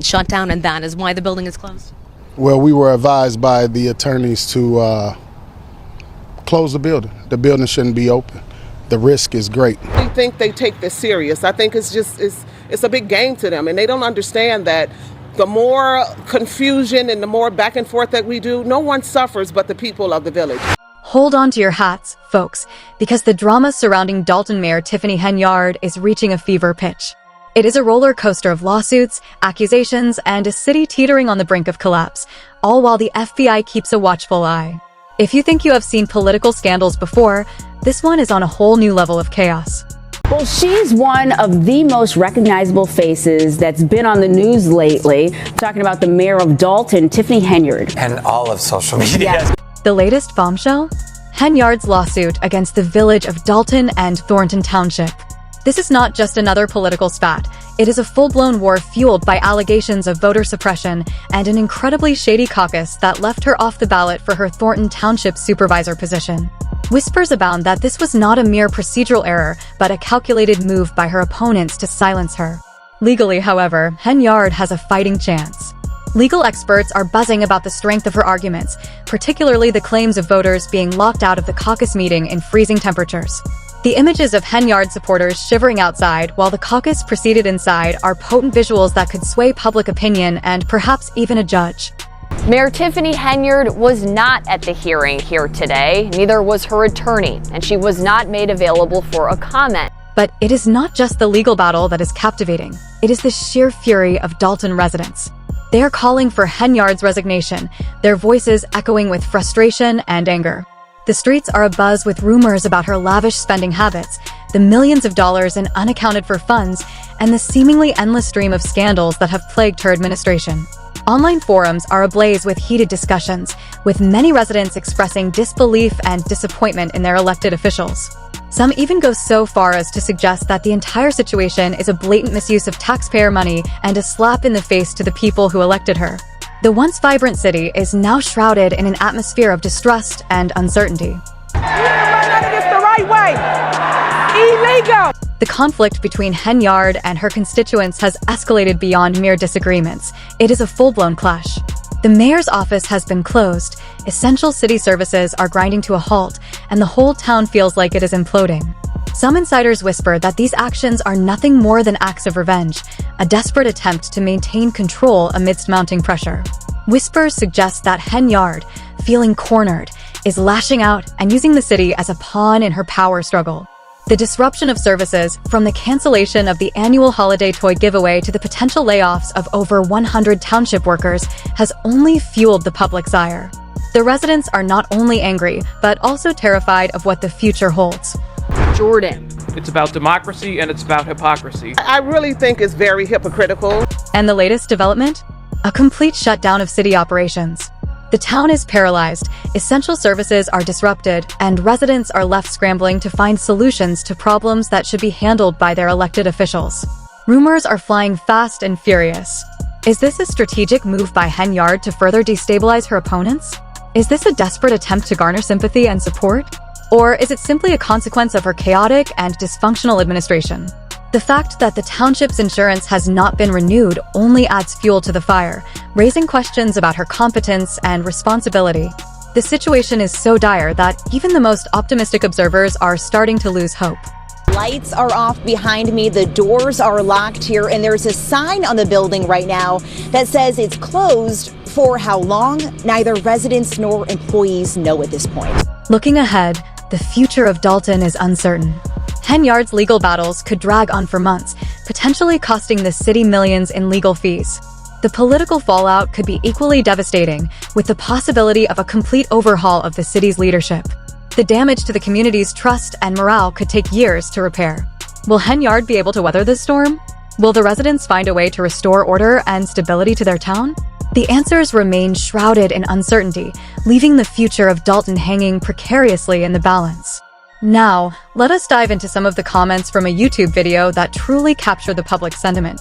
shut down, and that is why the building is closed? Well, we were advised by the attorneys to close the building. The building shouldn't be open. The risk is great. I think they take this serious. I think it's a big game to them, and they don't understand that the more confusion and the more back and forth that we do, no one suffers but the people of the village. Hold on to your hats, folks, because the drama surrounding Dalton Mayor Tiffany Henyard is reaching a fever pitch. It is a roller coaster of lawsuits, accusations, and a city teetering on the brink of collapse, all while the FBI keeps a watchful eye. If you think you have seen political scandals before, this one is on a whole new level of chaos. Well, she's one of the most recognizable faces that's been on the news lately. I'm talking about the mayor of Dalton, Tiffany Henyard. And all of social media. Yes. The latest bombshell? Henyard's lawsuit against the village of Dalton and Thornton Township. This is not just another political spat. It is a full-blown war fueled by allegations of voter suppression and an incredibly shady caucus that left her off the ballot for her Thornton Township supervisor position. Whispers abound that this was not a mere procedural error, but a calculated move by her opponents to silence her. Legally, however, Henyard has a fighting chance. Legal experts are buzzing about the strength of her arguments, particularly the claims of voters being locked out of the caucus meeting in freezing temperatures. The images of Henyard supporters shivering outside while the caucus proceeded inside are potent visuals that could sway public opinion and perhaps even a judge. Mayor Tiffany Henyard was not at the hearing here today. Neither was her attorney, and she was not made available for a comment. But it is not just the legal battle that is captivating. It is the sheer fury of Dalton residents. They are calling for Henyard's resignation, their voices echoing with frustration and anger. The streets are abuzz with rumors about her lavish spending habits, the millions of dollars in unaccounted-for funds, and the seemingly endless stream of scandals that have plagued her administration. Online forums are ablaze with heated discussions, with many residents expressing disbelief and disappointment in their elected officials. Some even go so far as to suggest that the entire situation is a blatant misuse of taxpayer money and a slap in the face to the people who elected her. The once vibrant city is now shrouded in an atmosphere of distrust and uncertainty. You didn't run out of this the right way. Illegal. The conflict between Henyard and her constituents has escalated beyond mere disagreements. It is a full-blown clash. The mayor's office has been closed, essential city services are grinding to a halt, and the whole town feels like it is imploding. Some insiders whisper that these actions are nothing more than acts of revenge, a desperate attempt to maintain control amidst mounting pressure. Whispers suggest that Henyard, feeling cornered, is lashing out and using the city as a pawn in her power struggle. The disruption of services, from the cancellation of the annual holiday toy giveaway to the potential layoffs of over 100 township workers, has only fueled the public's ire. The residents are not only angry, but also terrified of what the future holds. Jordan. It's about democracy and it's about hypocrisy. I really think it's very hypocritical. And the latest development? A complete shutdown of city operations. The town is paralyzed, essential services are disrupted, and residents are left scrambling to find solutions to problems that should be handled by their elected officials. Rumors are flying fast and furious. Is this a strategic move by Henyard to further destabilize her opponents? Is this a desperate attempt to garner sympathy and support? Or is it simply a consequence of her chaotic and dysfunctional administration? The fact that the township's insurance has not been renewed only adds fuel to the fire, raising questions about her competence and responsibility. The situation is so dire that even the most optimistic observers are starting to lose hope. Lights are off behind me, the doors are locked here, and there's a sign on the building right now that says it's closed. For how long? Neither residents nor employees know at this point. Looking ahead, the future of Dalton is uncertain. Henyard's legal battles could drag on for months, potentially costing the city millions in legal fees. The political fallout could be equally devastating, with the possibility of a complete overhaul of the city's leadership. The damage to the community's trust and morale could take years to repair. Will Henyard be able to weather this storm? Will the residents find a way to restore order and stability to their town? The answers remain shrouded in uncertainty, leaving the future of Dalton hanging precariously in the balance. Now, let us dive into some of the comments from a YouTube video that truly captured the public sentiment.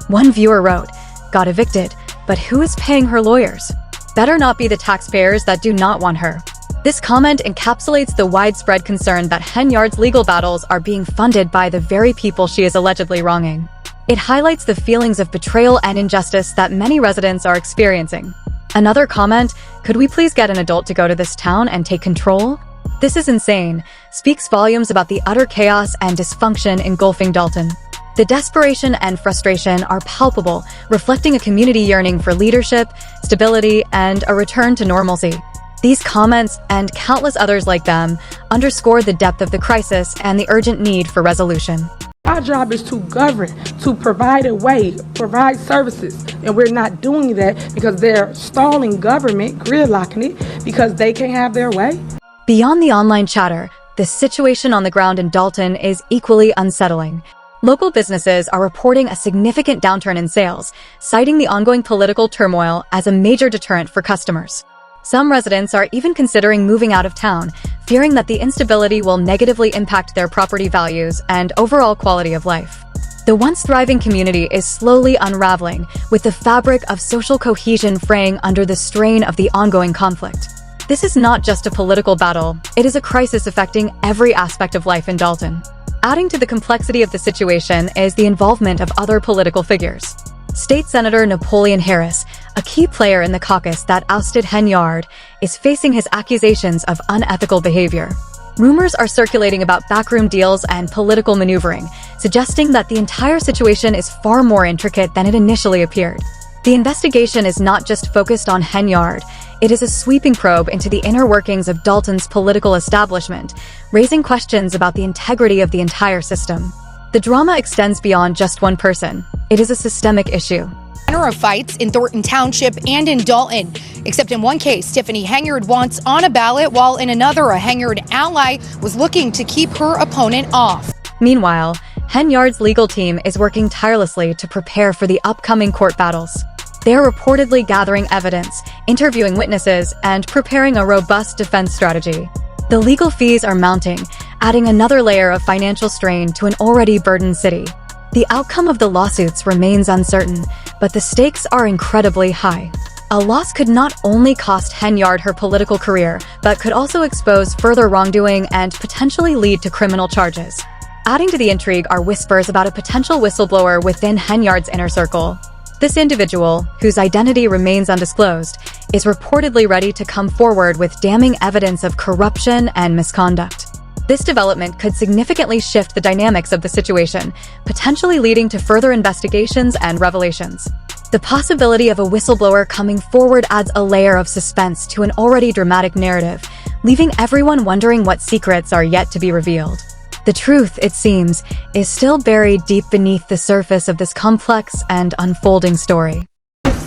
One viewer wrote, "Got evicted, but who is paying her lawyers? Better not be the taxpayers that do not want her." This comment encapsulates the widespread concern that Henyard's legal battles are being funded by the very people she is allegedly wronging. It highlights the feelings of betrayal and injustice that many residents are experiencing. Another comment, "Could we please get an adult to go to this town and take control?" This is insane, speaks volumes about the utter chaos and dysfunction engulfing Dalton. The desperation and frustration are palpable, reflecting a community yearning for leadership, stability, and a return to normalcy. These comments, and countless others like them, underscore the depth of the crisis and the urgent need for resolution. Our job is to govern, to provide a way, provide services, and we're not doing that because they're stalling government, gridlocking it, because they can't have their way. Beyond the online chatter, the situation on the ground in Dalton is equally unsettling. Local businesses are reporting a significant downturn in sales, citing the ongoing political turmoil as a major deterrent for customers. Some residents are even considering moving out of town, fearing that the instability will negatively impact their property values and overall quality of life. The once thriving community is slowly unraveling, with the fabric of social cohesion fraying under the strain of the ongoing conflict. This is not just a political battle, it is a crisis affecting every aspect of life in Dalton. Adding to the complexity of the situation is the involvement of other political figures. State Senator Napoleon Harris, a key player in the caucus that ousted Henyard, is facing his accusations of unethical behavior. Rumors are circulating about backroom deals and political maneuvering, suggesting that the entire situation is far more intricate than it initially appeared. The investigation is not just focused on Henyard, it is a sweeping probe into the inner workings of Dalton's political establishment, raising questions about the integrity of the entire system. The drama extends beyond just one person. It is a systemic issue. Of fights in Thornton Township and in Dalton. Except in one case, Tiffany Henyard wants on a ballot, while in another, a Henyard ally was looking to keep her opponent off. Meanwhile, Henyard's legal team is working tirelessly to prepare for the upcoming court battles. They are reportedly gathering evidence, interviewing witnesses, and preparing a robust defense strategy. The legal fees are mounting, adding another layer of financial strain to an already burdened city. The outcome of the lawsuits remains uncertain, but the stakes are incredibly high. A loss could not only cost Henyard her political career, but could also expose further wrongdoing and potentially lead to criminal charges. Adding to the intrigue are whispers about a potential whistleblower within Henyard's inner circle. This individual, whose identity remains undisclosed, is reportedly ready to come forward with damning evidence of corruption and misconduct. This development could significantly shift the dynamics of the situation, potentially leading to further investigations and revelations. The possibility of a whistleblower coming forward adds a layer of suspense to an already dramatic narrative, leaving everyone wondering what secrets are yet to be revealed. The truth, it seems, is still buried deep beneath the surface of this complex and unfolding story.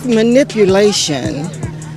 Manipulation.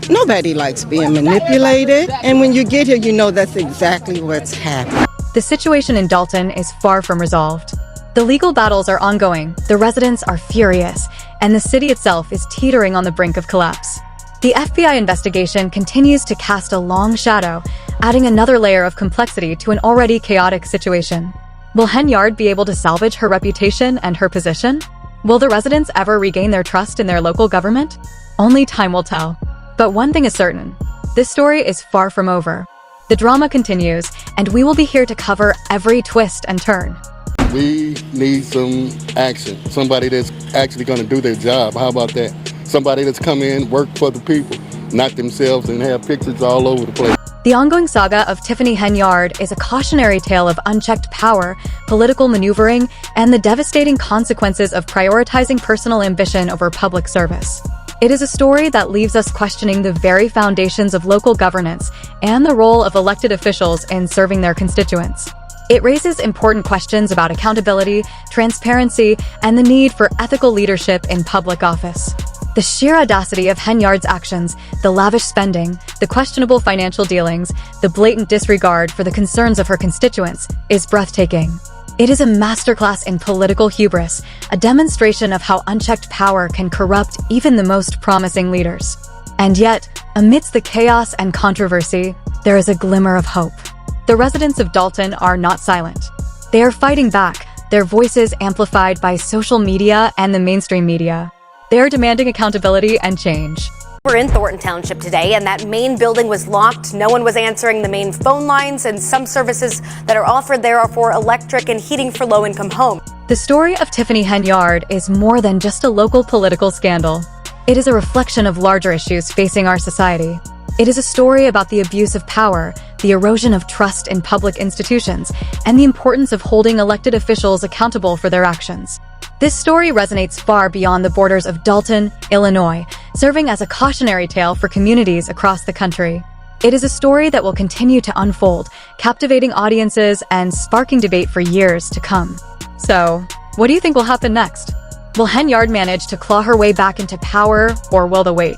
Nobody likes being manipulated, and when you get here, you know that's exactly what's happening. The situation in Dalton is far from resolved. The legal battles are ongoing, the residents are furious, and the city itself is teetering on the brink of collapse. The FBI investigation continues to cast a long shadow, adding another layer of complexity to an already chaotic situation. Will Henyard be able to salvage her reputation and her position? Will the residents ever regain their trust in their local government? Only time will tell. But one thing is certain, this story is far from over. The drama continues, and we will be here to cover every twist and turn. We need some action. Somebody that's actually going to do their job. How about that? Somebody that's come in, work for the people, not themselves, and have pictures all over the place. The ongoing saga of Tiffany Henyard is a cautionary tale of unchecked power, political maneuvering, and the devastating consequences of prioritizing personal ambition over public service. It is a story that leaves us questioning the very foundations of local governance and the role of elected officials in serving their constituents. It raises important questions about accountability, transparency, and the need for ethical leadership in public office. The sheer audacity of Henyard's actions, the lavish spending, the questionable financial dealings, the blatant disregard for the concerns of her constituents is breathtaking. It is a masterclass in political hubris, a demonstration of how unchecked power can corrupt even the most promising leaders. And yet, amidst the chaos and controversy, there is a glimmer of hope. The residents of Dalton are not silent. They are fighting back, their voices amplified by social media and the mainstream media. They are demanding accountability and change. We're in Thornton Township today, and that main building was locked. No one was answering the main phone lines, and some services that are offered there are for electric and heating for low-income homes. The story of Tiffany Henyard is more than just a local political scandal. It is a reflection of larger issues facing our society. It is a story about the abuse of power, the erosion of trust in public institutions, and the importance of holding elected officials accountable for their actions. This story resonates far beyond the borders of Dalton, Illinois, serving as a cautionary tale for communities across the country. It is a story that will continue to unfold, captivating audiences and sparking debate for years to come. So, what do you think will happen next? Will Henyard manage to claw her way back into power, or will they wait?